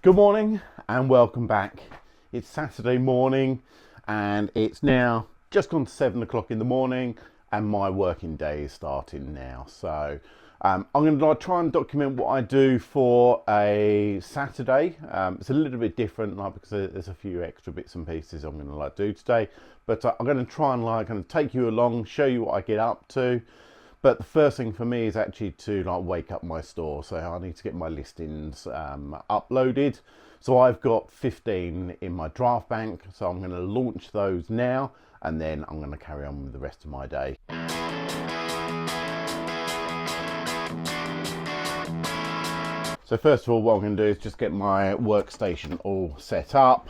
Good morning and welcome back. It's Saturday morning and it's now just gone to 7 o'clock in the morning and my working day is starting now. So I'm going to try and document what I do for a Saturday. It's a little bit different because there's a few extra bits and pieces I'm going to do today. But I'm going to try and take you along, show you what I get up to. But the first thing for me is actually to wake up my store. So I need to get my listings uploaded. So I've got 15 in my draft bank. So I'm going to launch those now and then I'm going to carry on with the rest of my day. So first of all, what I'm going to do is just get my workstation all set up.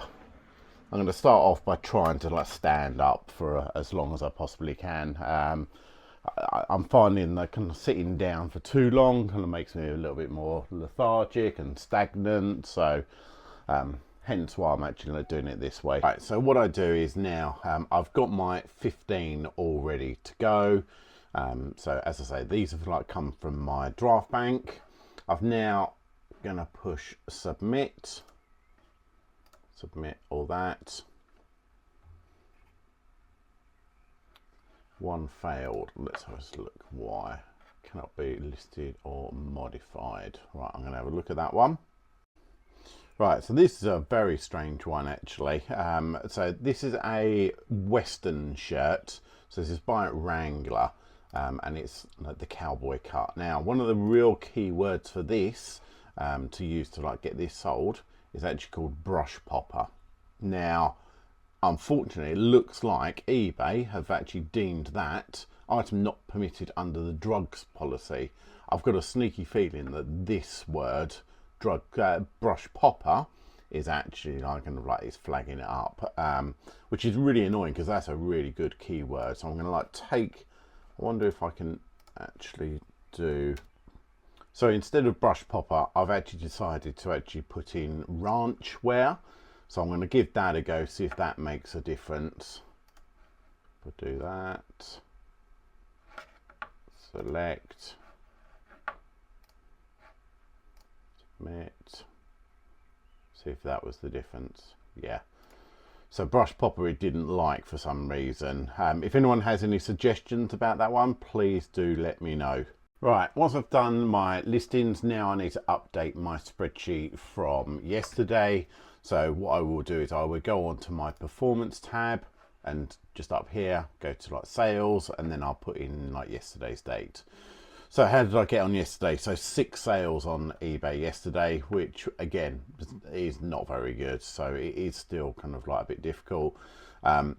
I'm going to start off by trying to stand up for as long as I possibly can. I'm finding that kind of sitting down for too long kind of makes me a little bit more lethargic and stagnant. So hence why I'm actually doing it this way. Right, so what I do is now I've got my 15 all ready to go. So as I say, these have come from my draft bank. I've now going to push submit all that. One failed. Let's have a look why. Cannot be listed or modified. Right, I'm going to have a look at that one. Right, so this is a very strange one actually. So this is a Western shirt. So this is by Wrangler, and it's the cowboy cut. Now, one of the real key words for this to use to get this sold is actually called brush popper. Now, unfortunately, it looks like eBay have actually deemed that item not permitted under the drugs policy. I've got a sneaky feeling that this word, brush popper, is actually is flagging it up, which is really annoying because that's a really good keyword. So I'm going to I wonder if I can actually do. So instead of brush popper, I've actually decided to actually put in ranch wear. So I'm going to give that a go, see if that makes a difference. We'll do that. Select. Submit. See if that was the difference. Yeah. So brush popper it didn't like for some reason. If anyone has any suggestions about that one, please do let me know. Right, once I've done my listings, now I need to update my spreadsheet from yesterday. So what I will do is I will go on to my performance tab and just up here, go to sales, and then I'll put in yesterday's date. So how did I get on yesterday? So 6 sales on eBay yesterday, which again is not very good. So it is still a bit difficult. The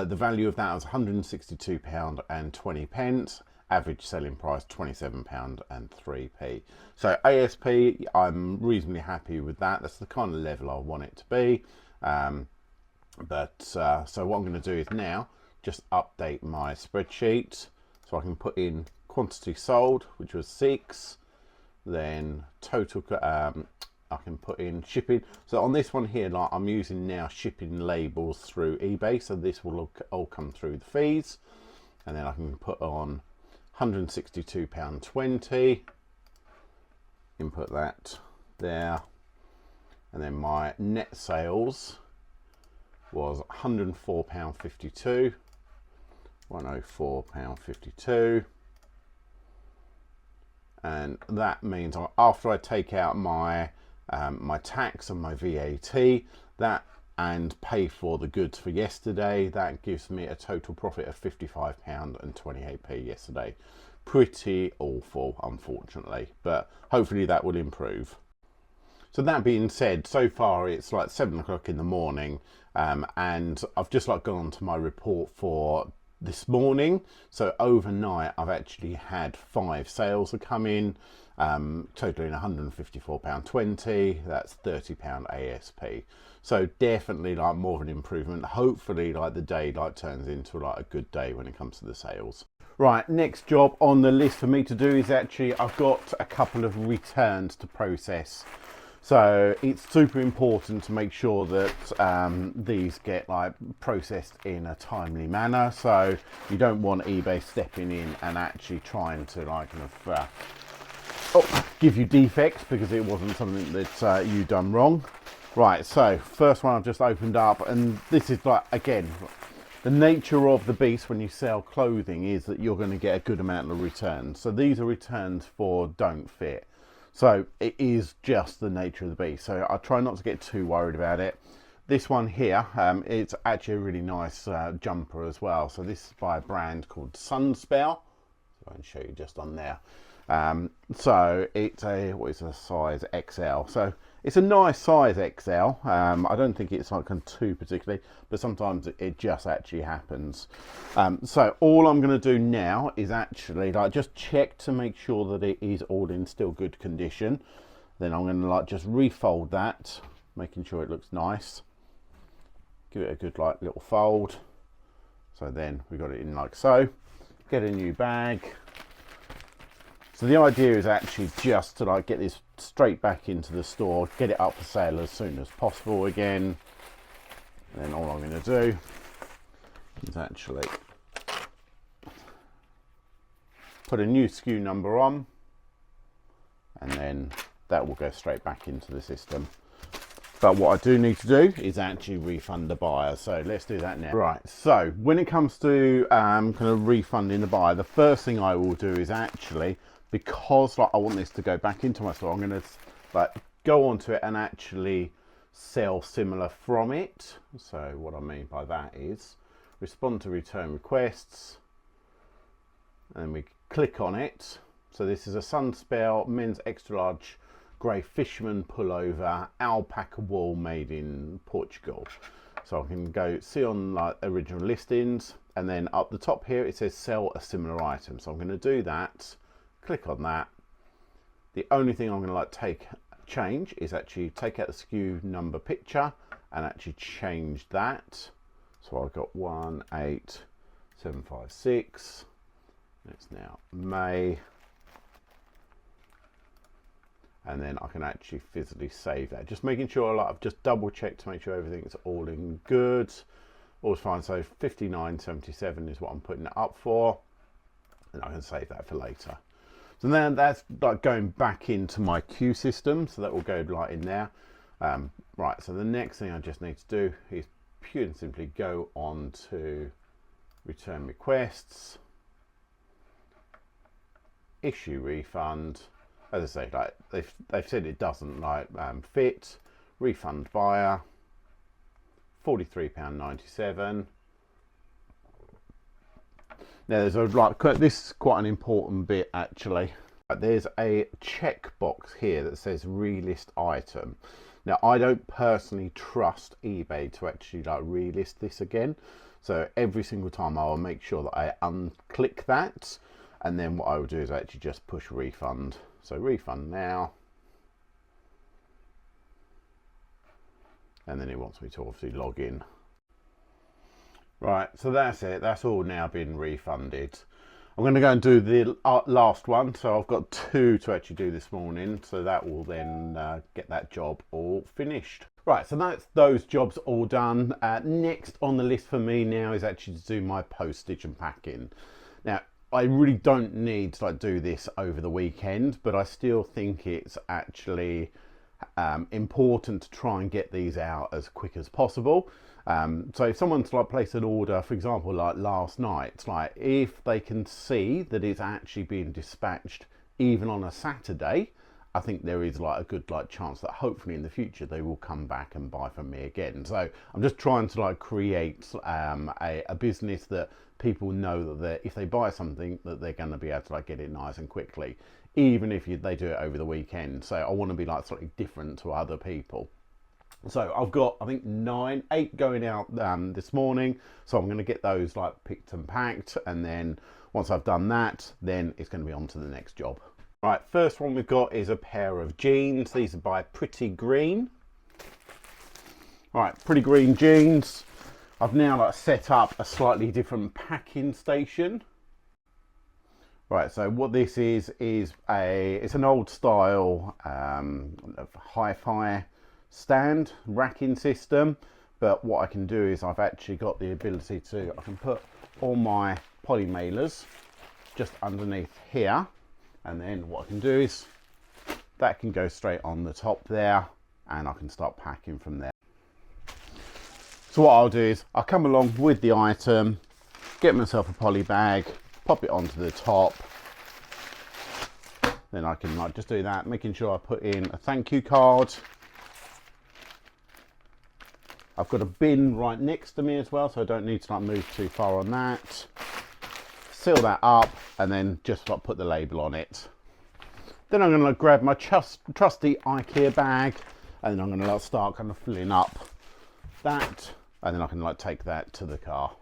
value of that was £162.20. Average selling price £27.03. So ASP, I'm reasonably happy with that. That's the kind of level I want it to be. So what I'm going to do is now just update my spreadsheet so I can put in quantity sold, which was 6. Then total, I can put in shipping. So on this one here, I'm using now shipping labels through eBay. So this will all come through the fees. And then I can put on £162.20, input that there, and then my net sales was £104.52, £104.52, and that means after I take out my my tax and my VAT, that and pay for the goods for yesterday, that gives me a total profit of £55.28 yesterday. Pretty awful, unfortunately, but hopefully that will improve. So that being said, so far it's 7 o'clock in the morning, and I've just gone on to my report for this morning. So overnight I've actually had 5 sales that come in, totaling £154.20. That's £30 ASP. So definitely more of an improvement. Hopefully the day turns into a good day when it comes to the sales. Right, next job on the list for me to do is actually I've got a couple of returns to process. So it's super important to make sure that these get processed in a timely manner. So you don't want eBay stepping in and actually trying to give you defects because it wasn't something that you done wrong. Right, so first one I've just opened up, and this is like, again, the nature of the beast when you sell clothing is that you're going to get a good amount of returns. So these are returns for don't fit. So it is just the nature of the beast. So I try not to get too worried about it. This one here, it's actually a really nice jumper as well. So this is by a brand called Sunspell. I can show you just on there. So it's what is a size XL. So it's a nice size XL. I don't think it's like too particularly, but sometimes it just actually happens. So all I'm going to do now is actually like just check to make sure that it is all in still good condition. Then I'm going to like just refold that, making sure it looks nice. Give it a good like little fold. So then we got it in like so. Get a new bag. So the idea is actually just to like get this straight back into the store, get it up for sale as soon as possible again. And then all I'm going to do is actually put a new SKU number on, and then that will go straight back into the system. But what I do need to do is actually refund the buyer. So let's do that now. Right, so when it comes to kind of refunding the buyer, the first thing I will do is actually, because like I want this to go back into my store, I'm going to like go onto it and actually sell similar from it. So what I mean by that is respond to return requests, and we click on it. So this is a Sunspell men's extra large grey fisherman pullover, alpaca wool, made in Portugal. So I can go see on like original listings, and then up the top here it says sell a similar item. So I'm going to do that. Click on that. The only thing I'm going to like change is actually take out the SKU number picture and actually change that. So I've got 18756. It's now May, and then I can actually physically save that. Just making sure like I've just double checked to make sure everything's all in good. All's fine. So 5977 is what I'm putting it up for, and I can save that for later. So then that's like going back into my queue system, so that will go like in there. Right, so the next thing I just need to do is pure and simply go on to return requests, issue refund. As I say, like they've said it doesn't like fit. Refund buyer, £43.97. Now there's a like this is quite an important bit actually. There's a checkbox here that says relist item. Now I don't personally trust eBay to actually like relist this again. So every single time I will make sure that I unclick that, and then what I will do is actually just push refund. So refund now, and then it wants me to obviously log in. Right, so that's it. That's all now been refunded. I'm going to go and do the last one. So I've got 2 to actually do this morning. So that will then get that job all finished. Right, so that's those jobs all done. Next on the list for me now is actually to do my postage and packing. Now, I really don't need to like do this over the weekend, but I still think it's actually important to try and get these out as quick as possible. So if someone's like placed an order, for example, like last night, like if they can see that it's actually being dispatched even on a Saturday, I think there is like a good like chance that hopefully in the future they will come back and buy from me again. So I'm just trying to like create a business that people know that if they buy something that they're going to be able to like get it nice and quickly, even if they do it over the weekend. So I want to be like slightly different to other people. So I've got, I think 8 going out this morning. So I'm going to get those like picked and packed. And then once I've done that, then it's going to be on to the next job. Right, first one we've got is a pair of jeans. These are by Pretty Green. All right, Pretty Green jeans. I've now like set up a slightly different packing station. Right, so what this is it's an old style hi-fi stand racking system, but what I can do is I've actually got the ability to, I can put all my poly mailers just underneath here, and then what I can do is that can go straight on the top there, and I can start packing from there. So what I'll do is I'll come along with the item, get myself a poly bag, pop it onto the top. Then I can like just do that, making sure I put in a thank you card. I've got a bin right next to me as well, so I don't need to like move too far on that. Seal that up, and then just like put the label on it. Then I'm going to grab my trusty IKEA bag, and then I'm going to like start kind of filling up that, and then I can like take that to the car.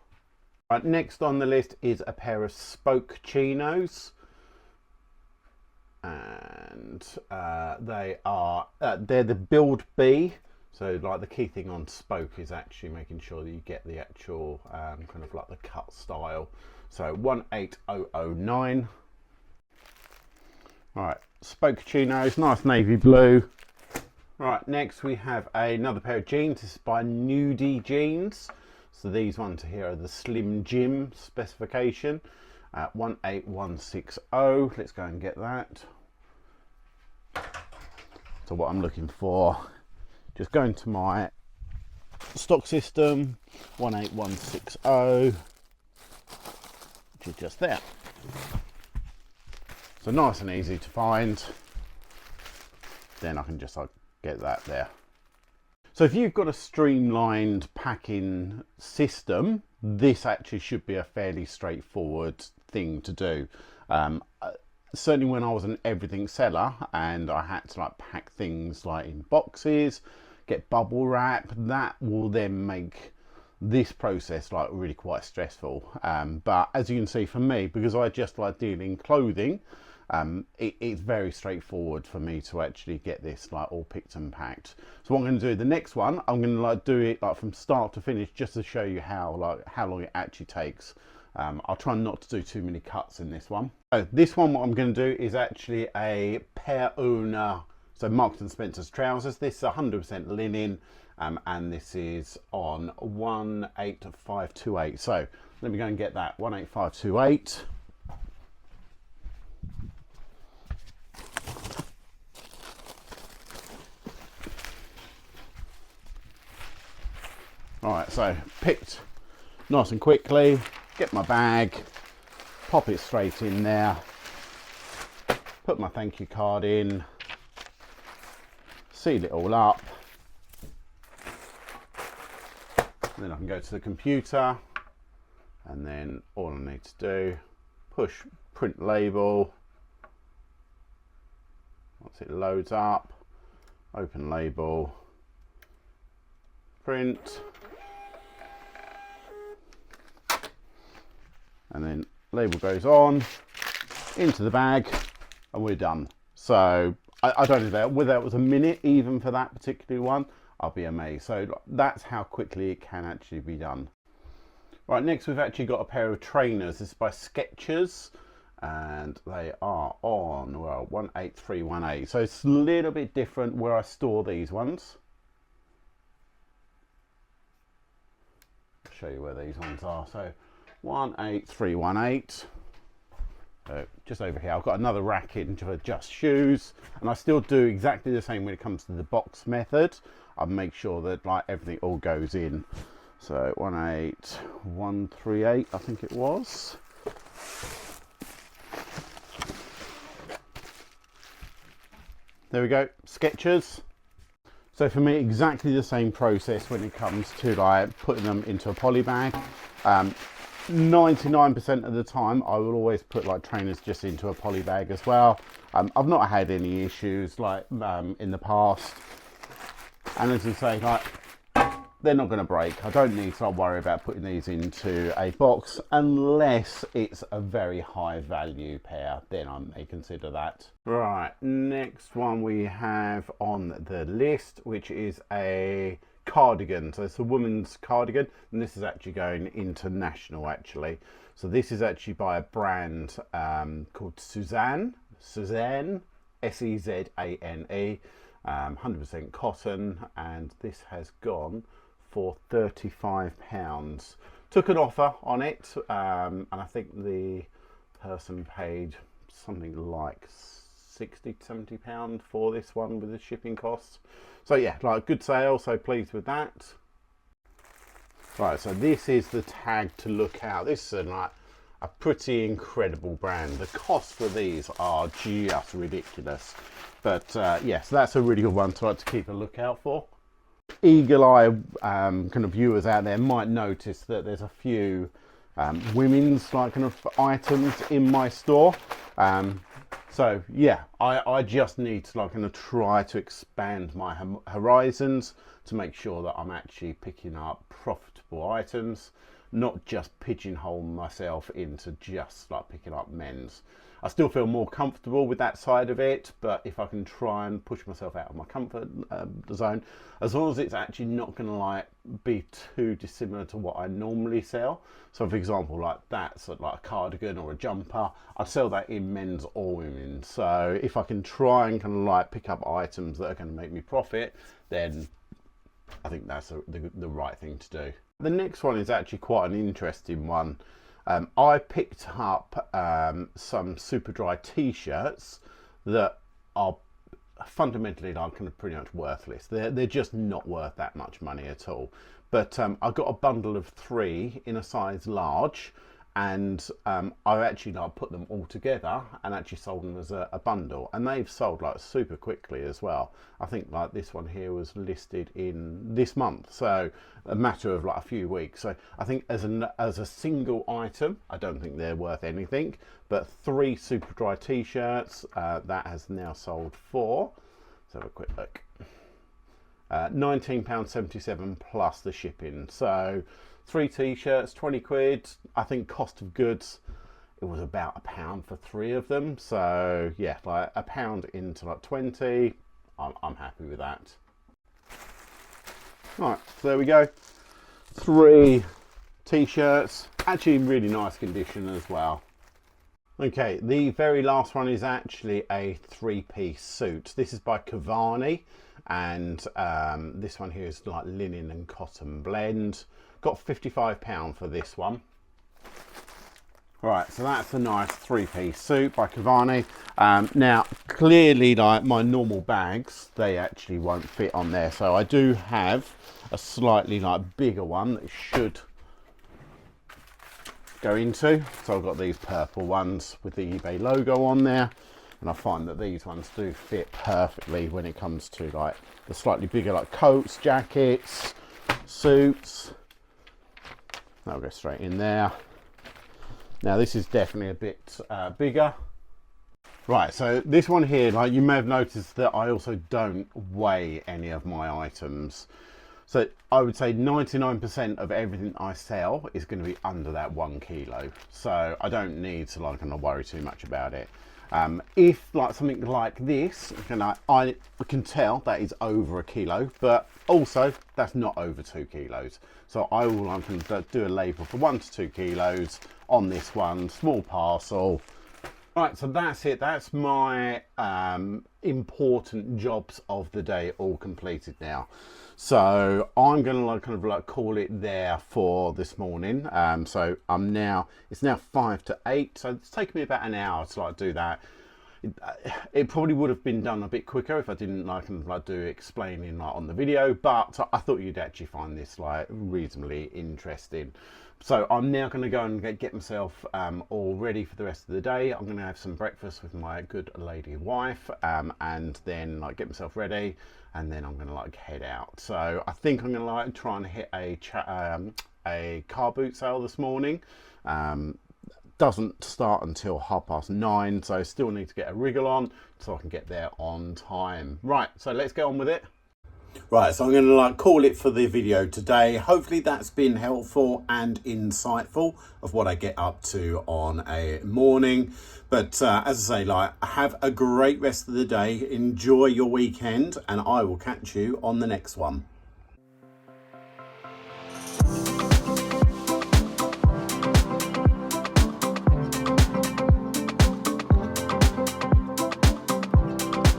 Right, next on the list is a pair of spoke chinos. And they're the Build B. So like the key thing on spoke is actually making sure that you get the actual kind of like the cut style. So 18009. All right, spoke chinos, nice navy blue. Right, next we have another pair of jeans. This is by Nudie Jeans. So these ones here are the Slim Jim specification. 18160. Let's go and get that. So what I'm looking for, just going to my stock system, 18160, which is just there. So nice and easy to find. Then I can just like get that there. So if you've got a streamlined packing system, this actually should be a fairly straightforward thing to do. Certainly when I was an everything seller and I had to like pack things like in boxes, get bubble wrap, that will then make this process like really quite stressful. But as you can see for me, because I just like deal in clothing, it's very straightforward for me to actually get this like all picked and packed. So what I'm going to do, the next one, I'm going to like do it like from start to finish, just to show you how long it actually takes. I'll try not to do too many cuts in this one. So this one, what I'm going to do is actually a pair owner. So Marks and Spencer's trousers. This is 100% linen, and this is on 18528. So let me go and get that 18528. All right, so picked nice and quickly, get my bag, pop it straight in there, put my thank you card in, seal it all up, then I can go to the computer, and then all I need to do, push print label. Once it loads up, open label, print, and then label goes on into the bag, and we're done. So I don't know, whether it was a minute even for that particular one, I'll be amazed. So that's how quickly it can actually be done. Right, next we've actually got a pair of trainers. This is by Skechers, and they are on, well, 18318. So it's a little bit different where I store these ones. I'll show you where these ones are. So 18318. Just over here, I've got another rack in to adjust shoes, and I still do exactly the same when it comes to the box method. I make sure that like everything all goes in. So 18138, I think it was. There we go, Skechers. So for me, exactly the same process when it comes to like putting them into a poly bag. 99% of the time I will always put like trainers just into a poly bag as well. I've not had any issues like in the past, and as I say, like they're not going to break. I don't need to worry about putting these into a box unless it's a very high value pair, then I may consider that. Right, next one we have on the list, which is a cardigan. So it's a woman's cardigan, and this is actually going international actually. So this is actually by a brand called Suzanne, S-E-Z-A-N-E, 100% cotton, and this has gone for £35. Took an offer on it, and I think the person paid something like 60 to 70 pound for this one with the shipping costs. So yeah, like good sale, so pleased with that. Right, so this is the tag to look out. This is like a pretty incredible brand. The costs for these are just ridiculous. But yes, that's a really good one to like to keep a lookout for. Eagle eye kind of viewers out there might notice that there's a few women's like kind of items in my store. So yeah, I just need to like kind of try to expand my horizons to make sure that I'm actually picking up profitable items, not just pigeonhole myself into just like picking up men's. I still feel more comfortable with that side of it, but if I can try and push myself out of my comfort zone, as long as it's actually not going to like be too dissimilar to what I normally sell. So for example, like that's like a cardigan or a jumper, I sell that in men's or women's. So if I can try and kind of like pick up items that are going to make me profit, then I think that's the right thing to do. The next one is actually quite an interesting one. I picked up some super dry t-shirts that are fundamentally like kind of pretty much worthless. They're just not worth that much money at all. But I got a bundle of 3 in a size large, and I actually like put them all together and actually sold them as a bundle, and they've sold like super quickly as well. I think like this one here was listed in this month, so a matter of like a few weeks. So I think as a single item, I don't think they're worth anything, but 3 super dry t-shirts that has now sold for, let's have a quick look, £19.77 plus the shipping. So 3 t-shirts, 20 quid. I think cost of goods, it was about £1 for 3 of them. So yeah, like £1 into like 20. I'm happy with that. Right, so there we go. 3 t-shirts, actually in really nice condition as well. Okay, the very last one is actually a 3-piece suit. This is by Cavani, and this one here is like linen and cotton blend. Got £55 for this one. Right, so that's a nice 3-piece suit by Cavani. Now, clearly, like my normal bags, they actually won't fit on there. So I do have a slightly like bigger one that should go into. So I've got these purple ones with the eBay logo on there, and I find that these ones do fit perfectly when it comes to like the slightly bigger like coats, jackets, suits. That'll go straight in there. Now this is definitely a bit bigger. Right, so this one here, like you may have noticed that I also don't weigh any of my items. So I would say 99% of everything I sell is going to be under that 1 kilo. So I don't need to like kind of worry too much about it. If like something like this, I can tell that is over 1 kilo, but also that's not over 2 kilos. So I will do a label for 1 to 2 kilos on this one, small parcel. Right, so that's it. That's my important jobs of the day all completed now. So I'm going to like kind of like call it there for this morning. So it's now 5 to 8. So it's taken me about an hour to like do that. It probably would have been done a bit quicker if I didn't like do explaining like on the video, but I thought you'd actually find this like reasonably interesting. So I'm now going to go and get myself all ready for the rest of the day. I'm going to have some breakfast with my good lady wife, and then like get myself ready, and then I'm going to like head out. So I think I'm going to like try and hit a car boot sale this morning. Doesn't start until 9:30, so I still need to get a wriggle on so I can get there on time. Right, so let's get on with it. Right, so I'm going to like call it for the video today. Hopefully that's been helpful and insightful of what I get up to on a morning. But as I say, like, have a great rest of the day. Enjoy your weekend, and I will catch you on the next one.